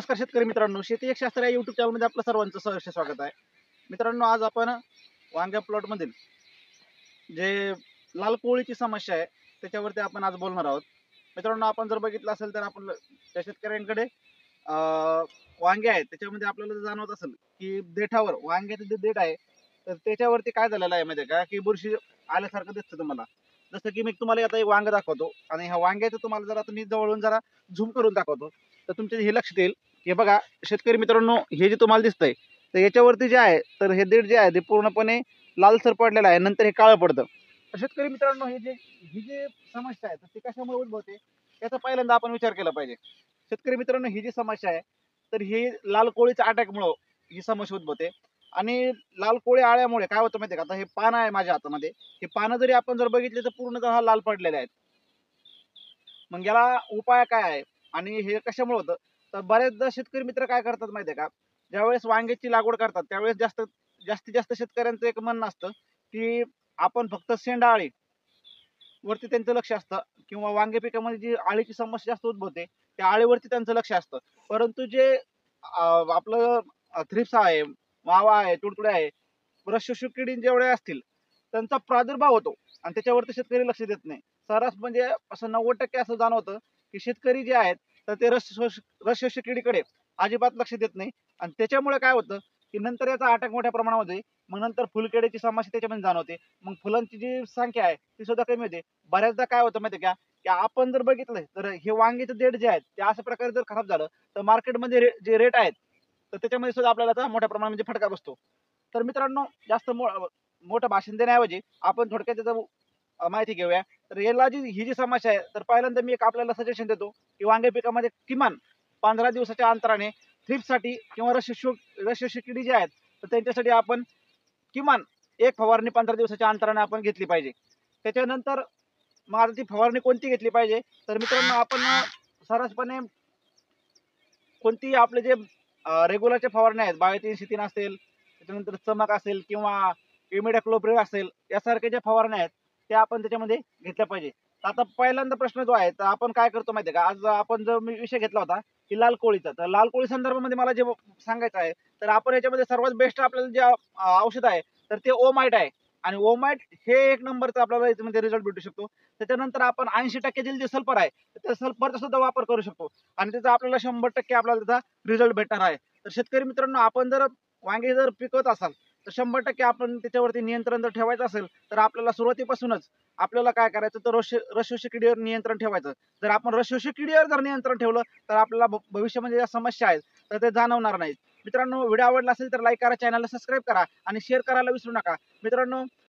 नमस्कार शेतकरी मित्रांनो, शेती एक शास्त्र या युट्यूब चॅनलमध्ये आपलं सर्वांचं सहर्ष स्वागत आहे. मित्रांनो, आज आपण वांग्या प्लॉट मधील जे लाल कोळीची समस्या आहे त्याच्यावरती आपण आज बोलणार आहोत. मित्रांनो, आपण जर बघितलं असेल तर आपण त्या शेतकऱ्यांकडे वांगे आहेत, त्याच्यामध्ये आपल्याला जाणवत असेल की देठावर वांग्याचं जे देठ आहे तर त्याच्यावरती काय झालेलं आहे माहिती आहे का, की बुरशी आल्यासारखं दिसतं तुम्हाला. जसं की मी तुम्हाला आता एक वांग दाखवतो आणि ह्या वांग्याचं तुम्हाला जरा तुम्ही जवळून जरा झूम करून दाखवतो तर तुमच्या हे लक्षात येईल. हे बघा शेतकरी मित्रांनो, हे जे तुम्हाला दिसतंय तर याच्यावरती जे आहे तर हे देठ जे आहे ते पूर्णपणे लालसर पडलेलं आहे, नंतर हे काळं पडतं. तर शेतकरी मित्रांनो, ही जी समस्या आहे तर ती कशामुळे उद्भवते याचा पहिल्यांदा आपण विचार केला पाहिजे. शेतकरी मित्रांनो, ही जी समस्या आहे तर ही लाल कोळीच्या अटॅकमुळं ही समस्या उद्भवते. आणि लाल कोळी आळ्यामुळे काय होतं माहिती आहे का, आता हे पान आहे माझ्या हातामध्ये, हे पानं जरी आपण जर बघितले तर पूर्णतः लाल पडलेले आहेत. मग याला उपाय काय आहे आणि हे कशामुळे होतं, तर बरेचदा शेतकरी मित्र काय करतात माहिती आहे का, ज्यावेळेस वांग्याची लागवड करतात त्यावेळेस जास्तीत जास्त शेतकऱ्यांचं एक म्हणणं असतं की आपण फक्त शेंडाळी वरती त्यांचं लक्ष असतं किंवा वांगे पिकामध्ये जी आळीची समस्या जास्त उद्भवते त्या आळीवरती त्यांचं लक्ष असतं. परंतु जे आपलं थ्रिप्स आहे, मावा आहे, तुडतुडे आहे, रसशोषक किडी जेवढे असतील त्यांचा प्रादुर्भाव होतो आणि त्याच्यावरती शेतकरी लक्ष देत नाही. सर्रास म्हणजे असं 90% असं जाणवतं की शेतकरी जे आहेत तर ते रसशोषक किडीकडे अजिबात लक्ष देत नाही आणि त्याच्यामुळे काय होतं की नंतर याचा अटॅक मोठ्या प्रमाणामध्ये, मग नंतर फुलकिडीची समस्या त्याच्यामध्ये जाणवते. मग फुलांची जी संख्या आहे ती सुद्धा कमी होते. बऱ्याचदा काय होतं माहिती आहे का, की आपण जर बघितलं तर हे वांगेचं देठ जे आहेत ते अशा प्रकारे जर खराब झालं तर मार्केटमध्ये जे रेट आहेत तर त्याच्यामध्ये सुद्धा आपल्याला आता मोठ्या प्रमाणामध्ये फटका बसतो. तर मित्रांनो, जास्त मोठं भाषण देण्याऐवजी आपण थोडक्यात त्याचं माहिती घेऊया. तर याला ही जी समस्या आहे तर पहिल्यांदा मी एक आपल्याला सजेशन देतो की वांगे पिकामध्ये किमान 15 दिवसाच्या अंतराने थ्रिप्ससाठी किंवा रसशोषक किडी जे आहेत तर त्यांच्यासाठी आपण किमान एक फवारणी 15 दिवसाच्या अंतराने आपण घेतली पाहिजे. त्याच्यानंतर मग आता ती फवारणी कोणती घेतली पाहिजे, तर मित्रांनो आपण सर्रासपणे कोणती आपले जे रेग्युलरच्या फवारण्या आहेत, 22-303 असेल, त्याच्यानंतर चमक असेल किंवा इमिडाक्लोप्रिड असेल, यासारख्या ज्या फवारण्या आहेत त्या आपण त्याच्यामध्ये घेतल्या पाहिजे. तर आता पहिल्यांदा प्रश्न जो आहे तर आपण काय करतो माहिती आहे का, आज आपण जो मी विषय घेतला होता की लाल कोळीचा, तर लाल कोळी संदर्भामध्ये मला जे सांगायचं आहे तर आपण याच्यामध्ये सर्वात बेस्ट आपल्याला जे औषध आहे तर ते ओमाइट आहे. आणि ओमाइट हे एक नंबरचं आपल्याला याच्यामध्ये रिझल्ट भेटू शकतो. त्याच्यानंतर आपण 80% जे सल्फर आहे त्या सल्फरचा सुद्धा वापर करू शकतो आणि त्याचा आपल्याला 100% आपल्याला त्याचा रिझल्ट भेटणार आहे. तर शेतकरी मित्रांनो, आपण जर वांगे जर पिकवत असाल तर 100% आपण त्याच्यावरती नियंत्रण जर ठेवायचं असेल तर आपल्याला सुरुवातीपासूनच आपल्याला काय करायचं, तर रसशोषक किडीवर नियंत्रण ठेवायचं. जर आपण रसशोषक किडीवर जर नियंत्रण ठेवलं तर आपल्याला भविष्यामध्ये ज्या समस्या आहेत तर ते जाणवणार नाहीत. मित्रांनो, व्हिडिओ आवडला असेल तर लाईक करा, चॅनलला सबस्क्राईब करा आणि शेअर करायला विसरू नका. मित्रांनो,